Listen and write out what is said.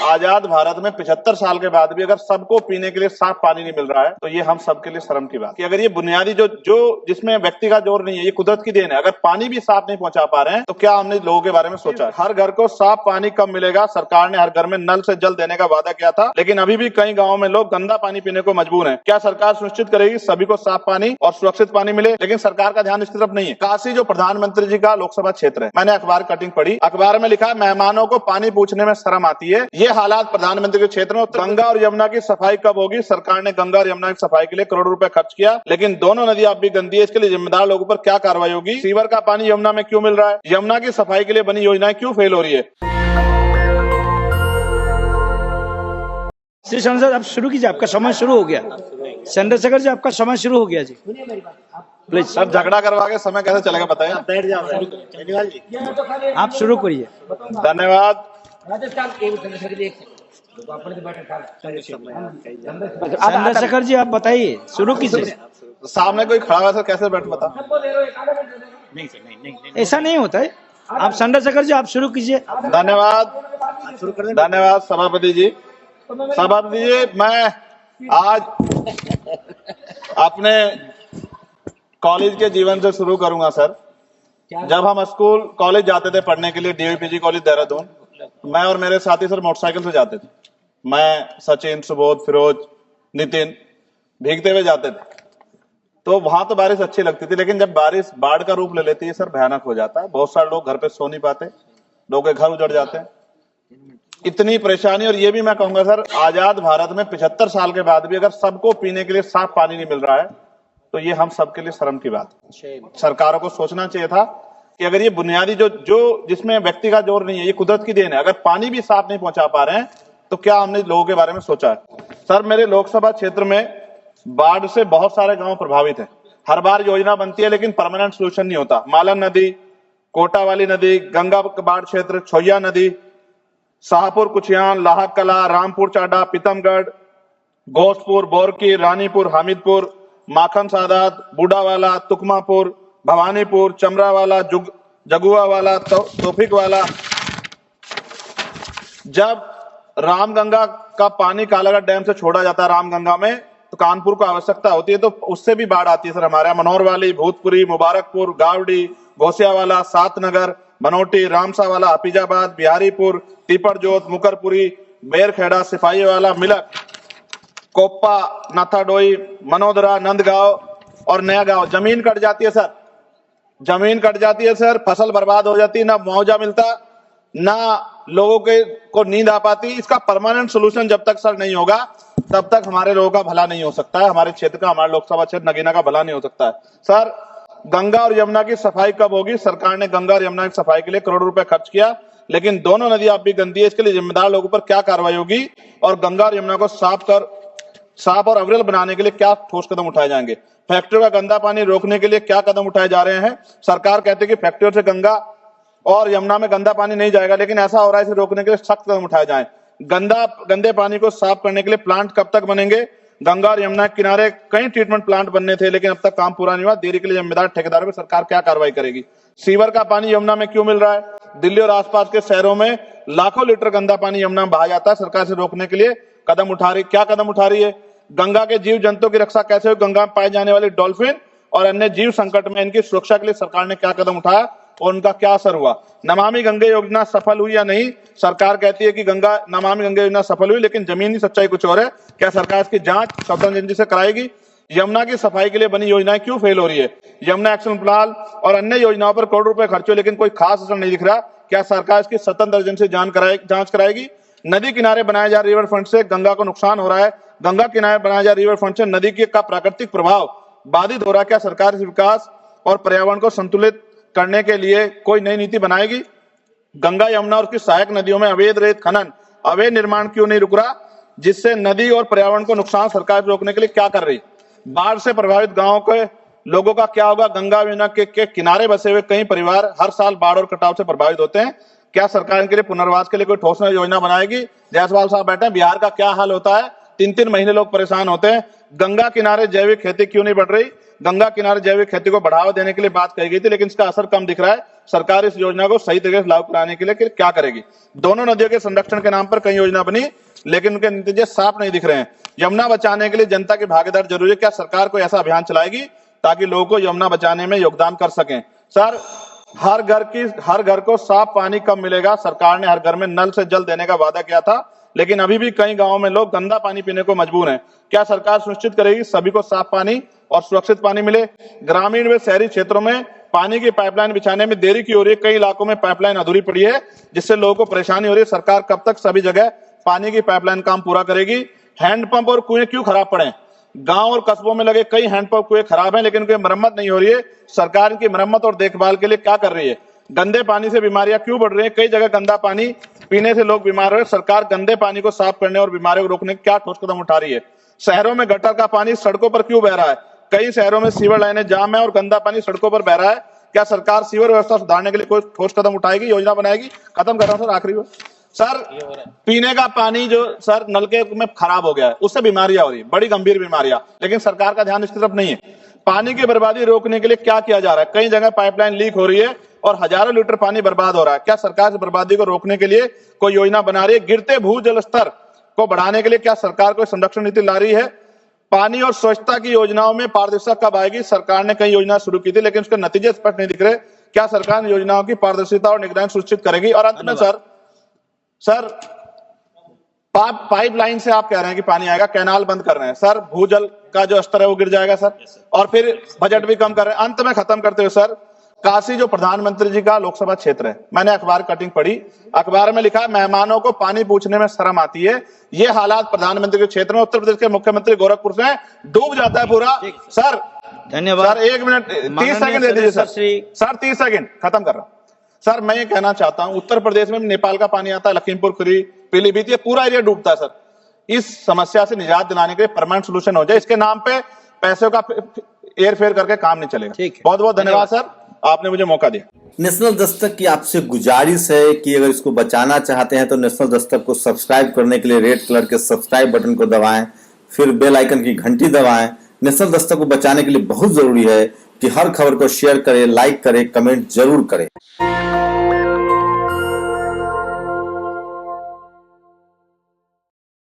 आजाद भारत में 75 साल के बाद भी अगर सबको पीने के लिए साफ पानी नहीं मिल रहा है तो ये हम सबके लिए शर्म की बात कि अगर ये बुनियादी जो जिसमें व्यक्ति का जोर नहीं है, ये कुदरत की देन है। अगर पानी भी साफ नहीं पहुंचा पा रहे हैं तो क्या हमने लोगों के बारे में सोचा है? हर घर को साफ पानी कब मिलेगा? सरकार ने हर घर में नल से जल देने का वादा किया था, लेकिन अभी भी कई गाँव में लोग गंदा पानी पीने को मजबूर है। क्या सरकार सुनिश्चित करेगी सभी को साफ पानी और सुरक्षित पानी मिले? लेकिन सरकार का ध्यान इस तरफ नहीं है। काशी जो प्रधानमंत्री जी का लोकसभा क्षेत्र है, मैंने अखबार कटिंग पढ़ी, अखबार में लिखा है मेहमानों को पानी पूछने में शर्म आती है। ये हालात प्रधानमंत्री के क्षेत्र में। गंगा और यमुना की सफाई कब होगी? सरकार ने गंगा और यमुना की सफाई के लिए करोड़ों रुपए खर्च किया, लेकिन दोनों नदियां अब भी गंदी है। इसके लिए जिम्मेदार लोगों पर क्या कार्रवाई होगी? सीवर का पानी यमुना में क्यों मिल रहा है? यमुना की सफाई के लिए बनी योजनाएं क्यों फेल हो रही है? श्री सांसद आप शुरू कीजिए, आपका समय शुरू हो गया। चंद्रशेखर जी आपका समय शुरू हो गया जी, प्लीज। सर झगड़ा करवा के समय कैसे चलेगा बताएं? आप शुरू करिए। धन्यवाद। चंद्रशेखर जी आप बताइए, शुरू कीजिए। सामने कोई खड़ा हुआ सर, कैसे बैठ बता? ऐसा नहीं होता है। आप चंद्रशेखर जी आप शुरू कीजिए। धन्यवाद, धन्यवाद सभापति जी। सभापति जी, मैं आज अपने कॉलेज के जीवन से शुरू करूंगा सर। जब हम स्कूल कॉलेज जाते थे पढ़ने के लिए, डीवीपीजी कॉलेज देहरादून, मैं और मेरे साथी सर मोटरसाइकिल से जाते थे। मैं, सचिन, सुबोध, फिरोज, नितिन भीगते हुए जाते थे। तो वहां तो बारिश अच्छी लगती थी, लेकिन जब बारिश बाढ़ का रूप ले लेती है सर, भयानक हो जाता है। बहुत सारे लोग घर पे सो नहीं पाते, लोगों के घर उजड़ जाते हैं, इतनी परेशानी। और ये भी मैं कहूंगा सर, आजाद भारत में 75 साल के बाद भी अगर सबको पीने के लिए साफ पानी नहीं मिल रहा है तो ये हम सबके लिए शर्म की बात है। सरकारों को सोचना चाहिए था कि अगर ये बुनियादी जो जिसमें व्यक्ति का जोर नहीं है, ये कुदरत की देन है। अगर पानी भी साफ नहीं पहुंचा पा रहे हैं तो क्या हमने लोगों के बारे में सोचा है? सर मेरे लोकसभा क्षेत्र में बाढ़ से बहुत सारे गांव प्रभावित हैं। हर बार योजना बनती है लेकिन परमानेंट सोल्यूशन नहीं होता। मालन नदी, कोटा वाली नदी, गंगा बाढ़ क्षेत्र, छोया नदी, शाहपुर कुचियान, लाहक कला, रामपुर चाडा, पीतमगढ़, घोषपुर, बोरकी, रानीपुर, हामिदपुर, माखन सादात, बूढ़ावाला, तुकमापुर, भवानीपुर, चमरावाला, जगुआवाला, तोफिक वाला। जब रामगंगा का पानी कालागढ़ डैम से छोड़ा जाता है रामगंगा में, तो कानपुर को आवश्यकता होती है, तो उससे भी बाढ़ आती है सर। हमारे यहाँ मनोहर वाली, भूतपुरी, मुबारकपुर, गावड़ी, घोसियावाला, सातनगर, बनोटी, रामसावाला, हफीजाबाद, बिहारीपुर, तीपरजोत, मुकरपुरी, बेरखेड़ा, सिपाही वाला, मिलक, कोप्पा, नाथाडोई, मनोदरा, नंदगांव और नया गांव। जमीन कट जाती है सर, जमीन कट जाती है सर, फसल बर्बाद हो जाती है, ना मुआवजा मिलता, ना लोगों को नींद आ पाती। इसका परमानेंट सोल्यूशन जब तक सर नहीं होगा तब तक हमारे लोगों का भला नहीं हो सकता है। हमारे क्षेत्र का, हमारे लोकसभा क्षेत्र नगीना का भला नहीं हो सकता है। सर गंगा और यमुना की सफाई कब होगी? सरकार ने गंगा और यमुना की सफाई के लिए करोड़ों रुपए खर्च किया, लेकिन दोनों नदियां अब भी गंदी है। इसके लिए जिम्मेदार लोगों पर क्या कार्रवाई होगी और गंगा और यमुना को साफ और अविरल बनाने के लिए क्या ठोस कदम उठाए जाएंगे? फैक्ट्रियों का गंदा पानी रोकने के लिए क्या कदम उठाए जा रहे हैं? सरकार कहती है कि फैक्ट्रियों से गंगा और यमुना में गंदा पानी नहीं जाएगा, लेकिन ऐसा हो रहा है, इसे रोकने के लिए सख्त कदम उठाए जाएं। गंदे पानी को साफ करने के लिए प्लांट कब तक बनेंगे? गंगा और यमुना के किनारे कई ट्रीटमेंट प्लांट बनने थे, लेकिन अब तक काम पूरा नहीं हुआ। देरी के लिए जिम्मेदार ठेकेदारों पर सरकार क्या कार्रवाई करेगी? सीवर का पानी यमुना में क्यों मिल रहा है? दिल्ली और आसपास के शहरों में लाखों लीटर गंदा पानी यमुना में बहा जाता है। सरकार से रोकने के लिए क्या कदम उठा रही है? गंगा के जीव जंतुओं की रक्षा कैसे हो? गंगा में पाए जाने वाले डॉल्फिन और अन्य जीव संकट में इनकी सुरक्षा के लिए सरकार ने क्या कदम उठाया और उनका क्या असर हुआ? नमामि गंगे योजना सफल हुई या नहीं? सरकार कहती है कि नमामि गंगे योजना सफल हुई, लेकिन जमीनी सच्चाई कुछ और है। क्या सरकार इसकी जांच स्वतंत्र एजेंसी से कराएगी? यमुना की सफाई के लिए बनी योजनाएं क्यों फेल हो रही है? यमुना एक्शन प्लान और अन्य योजनाओं पर करोड़ रुपए खर्च हुए, लेकिन कोई खास असर नहीं दिख रहा। क्या सरकार इसकी स्वतंत्र एजेंसी जांच कराएगी? नदी किनारे बनाए जा रिवर फ्रंट से गंगा को नुकसान हो रहा है। गंगा किनारे बनाए जा रिवर फ्रंट से नदी का प्राकृतिक प्रभाव बाधित हो रहा है। क्या सरकार इस विकास और पर्यावरण को संतुलित करने के लिए कोई नई नीति बनाएगी? गंगा, यमुना और उसकी सहायक नदियों में अवैध रेत खनन, अवैध निर्माण क्यों नहीं रुक रहा, जिससे नदी और पर्यावरण को नुकसान सरकार रोकने के लिए क्या कर रही? बाढ़ से प्रभावित गांवों के लोगों का क्या होगा? गंगा यमुना के किनारे बसे हुए कई परिवार हर साल बाढ़ और कटाव से प्रभावित होते हैं। क्या सरकार इनके लिए पुनर्वास के लिए कोई ठोस योजना बनाएगी? जायसवाल साहब बैठे हैं, बिहार का क्या हाल होता है? 3-3 महीने लोग परेशान होते हैं। गंगा किनारे जैविक खेती क्यों नहीं बढ़ रही? गंगा किनारे जैविक खेती को बढ़ावा देने के लिए बात कही गई थी, लेकिन इसका असर कम दिख रहा है। सरकार इस योजना को सही तरीके से लागू कराने के लिए क्या करेगी? दोनों नदियों के संरक्षण के नाम पर कई योजना बनी, लेकिन उनके नतीजे साफ नहीं दिख रहे हैं। यमुना बचाने के लिए जनता की भागीदारी जरूरी है। क्या सरकार कोई ऐसा अभियान चलाएगी ताकि लोगों को यमुना बचाने में योगदान कर सकें? सर, हर घर को साफ पानी कब मिलेगा? सरकार ने हर घर में नल से जल देने का वादा किया था, लेकिन अभी भी कई गांवों में लोग गंदा पानी पीने को मजबूर हैं। क्या सरकार सुनिश्चित करेगी सभी को साफ पानी और सुरक्षित पानी मिले? ग्रामीण व शहरी क्षेत्रों में पानी की पाइपलाइन बिछाने में देरी की हो रही है। कई इलाकों में पाइपलाइन अधूरी पड़ी है, जिससे लोगों को परेशानी हो रही है। सरकार कब तक सभी जगह पानी की पाइपलाइन काम पूरा करेगी? हैंडपंप और कुएं क्यों खराब पड़े? गांव और कस्बों में लगे कई हैंडपंप कुएं खराब हैं, लेकिन उनकी मरम्मत नहीं हो रही है। सरकार इनकी मरम्मत और देखभाल के लिए क्या कर रही है? गंदे पानी से बीमारियां क्यों बढ़ रही हैं? कई जगह गंदा पानी पीने से लोग बीमार हो रहे हैं। सरकार गंदे पानी को साफ करने और बीमारियों को रोकने के क्या ठोस कदम उठा रही है? शहरों में गटर का पानी सड़कों पर क्यों बह रहा है? कई शहरों में सीवर लाइनें जाम है और गंदा पानी सड़कों पर बह रहा है। क्या सरकार सीवर व्यवस्था सुधारने के लिए कोई ठोस कदम उठाएगी, योजना बनाएगी? खत्म कर रहा हूं सर, आखिरी बार। सर, पीने का पानी जो सर नलके में खराब हो गया है, उससे बीमारियां हो रही है, बड़ी गंभीर बीमारियां, लेकिन सरकार का ध्यान इसकी तरफ नहीं है। पानी की बर्बादी रोकने के लिए क्या किया जा रहा है? कई जगह पाइपलाइन लीक हो रही है और हजारों लीटर पानी बर्बाद हो रहा है। क्या सरकार इस बर्बादी को रोकने के लिए कोई योजना बना रही है? गिरते भूजल स्तर को बढ़ाने के लिए क्या सरकार कोई संरक्षण नीति ला रही है? पानी और स्वच्छता की योजनाओं में पारदर्शिता कब आएगी? सरकार ने कई योजना शुरू की थी, लेकिन उसके नतीजे स्पष्ट नहीं दिख रहे। क्या सरकार योजनाओं की पारदर्शिता और निगरानी सुनिश्चित करेगी? और अंत में सर पाइपलाइन से आप कह रहे हैं कि पानी आएगा, कैनाल बंद कर रहे हैं सर, भूजल का जो स्तर है वो गिर जाएगा सर, और फिर बजट भी कम कर रहे हैं। अंत में खत्म करते हुए सर, काशी जो प्रधानमंत्री जी का लोकसभा क्षेत्र है, मैंने अखबार कटिंग पढ़ी, अखबार में लिखा मेहमानों को पानी पूछने में शर्म आती है। ये हालात प्रधानमंत्री के क्षेत्र में, उत्तर प्रदेश के मुख्यमंत्री गोरखपुर से डूब जाता है पूरा। सर धन्यवाद सर, 1 मिनट 30 सेकंड दे दीजिए सर। सर 30 सेकंड, खत्म कर रहा हूं सर। मैं ये कहना चाहता हूं, उत्तर प्रदेश में नेपाल का पानी आता है, लखीमपुर खीरी, पीलीभीत, ये पूरा एरिया डूबता है सर। इस समस्या से निजात दिलाने के लिए परमानेंट सोल्यूशन हो जाए। इसके नाम पे पैसों का एयर फेयर करके काम नहीं चलेगा। बहुत बहुत धन्यवाद सर, आपने मुझे मौका दिया। नेशनल दस्तक की आपसे गुजारिश है कि अगर इसको बचाना चाहते हैं तो नेशनल दस्तक को सब्सक्राइब करने के लिए रेड कलर के सब्सक्राइब बटन को दबाएं, फिर बेल आइकन की घंटी दबाएं। नेशनल दस्तक को बचाने के लिए बहुत जरूरी है कि हर खबर को शेयर करें, लाइक करें, कमेंट जरूर करें।